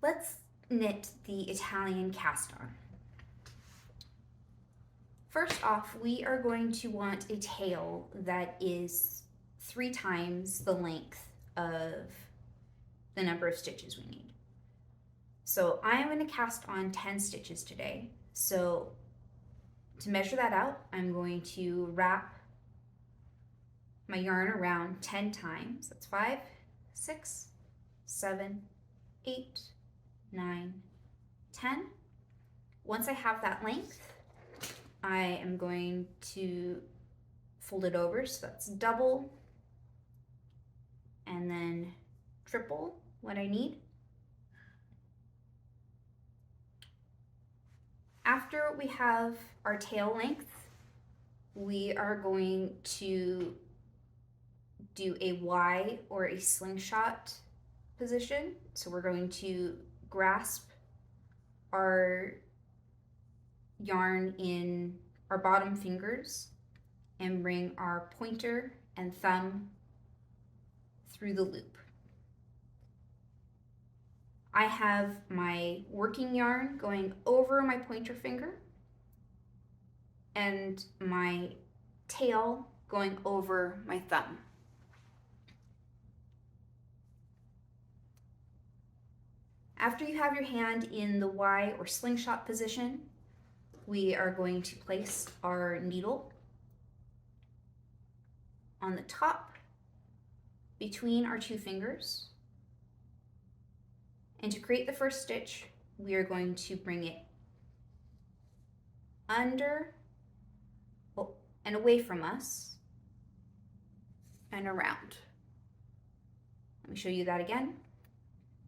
let's knit the Italian cast on. First off, we are going to want a tail that is 3 times the length of the number of stitches we need. So I am going to cast on 10 stitches today. So to measure that out, I'm going to wrap my yarn around 10 times. That's 5, 6, 7, 8, 9, 10. Once I have that length, I am going to fold it over, so that's double and then triple what I need. After we have our tail length, we are going to do a Y or a slingshot position. So we're going to grasp our yarn in our bottom fingers and bring our pointer and thumb through the loop. I have my working yarn going over my pointer finger and my tail going over my thumb. After you have your hand in the Y or slingshot position, we are going to place our needle on the top between our 2 fingers. And to create the first stitch, we are going to bring it under and away from us and around. Let me show you that again.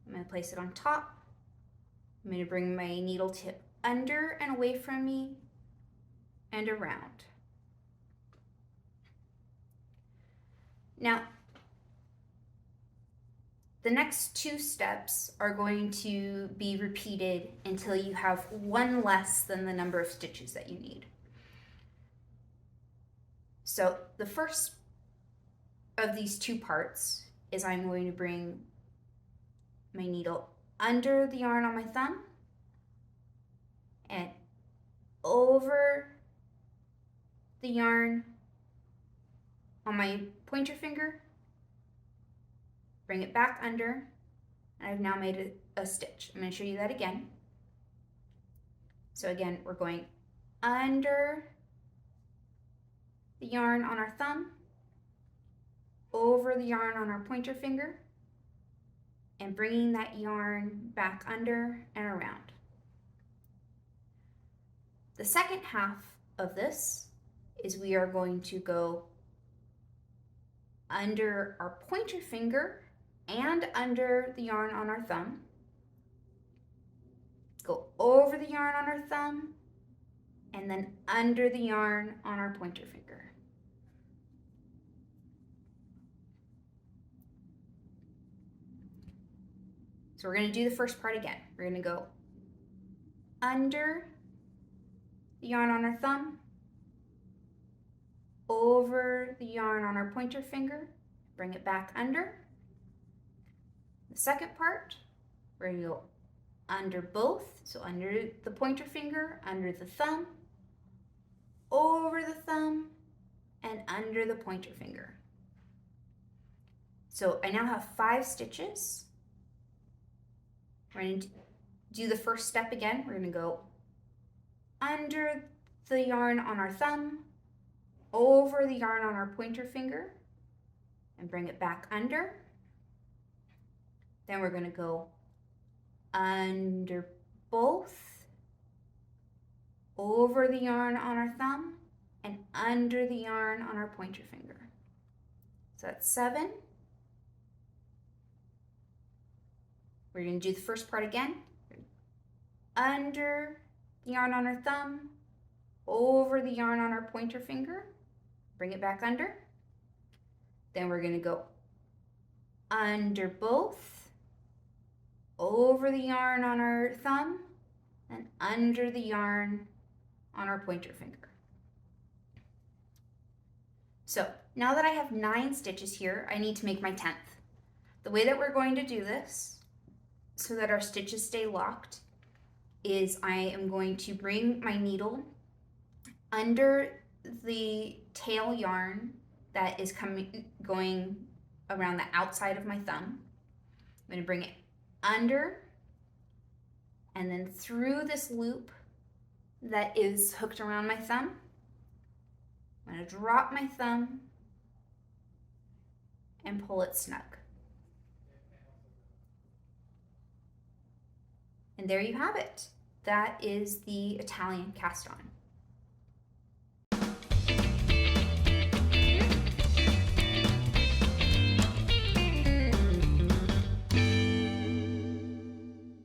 I'm going to place it on top. I'm going to bring my needle tip under and away from me and around. Now, the next 2 steps are going to be repeated until you have 1 less than the number of stitches that you need. So the first of these 2 parts is I'm going to bring my needle under the yarn on my thumb and over the yarn on my pointer finger, bring it back under, and I've now made a stitch. I'm going to show you that again. So again, we're going under the yarn on our thumb, over the yarn on our pointer finger, and bringing that yarn back under and around. The second half of this is we are going to go under our pointer finger and under the yarn on our thumb, go over the yarn on our thumb, and then under the yarn on our pointer finger. So we're going to do the first part again. We're going to go under the yarn on our thumb, over the yarn on our pointer finger, bring it back under. The second part, we're going to go under both, so under the pointer finger, under the thumb, over the thumb, and under the pointer finger. So I now have 5 stitches. We're going to do the first step again. We're going to go under the yarn on our thumb, over the yarn on our pointer finger, and bring it back under. Then we're going to go under both, over the yarn on our thumb, and under the yarn on our pointer finger. So that's 7. We're going to do the first part again. Under the yarn on our thumb, over the yarn on our pointer finger, bring it back under. Then we're going to go under both, over the yarn on our thumb, and under the yarn on our pointer finger. So now that I have 9 stitches here, I need to make my 10th. The way that we're going to do this, so that our stitches stay locked is I am going to bring my needle under the tail yarn that is going around the outside of my thumb. I'm going to bring it under and then through this loop that is hooked around my thumb. I'm going to drop my thumb and pull it snug. And there you have it. That is the Italian cast on.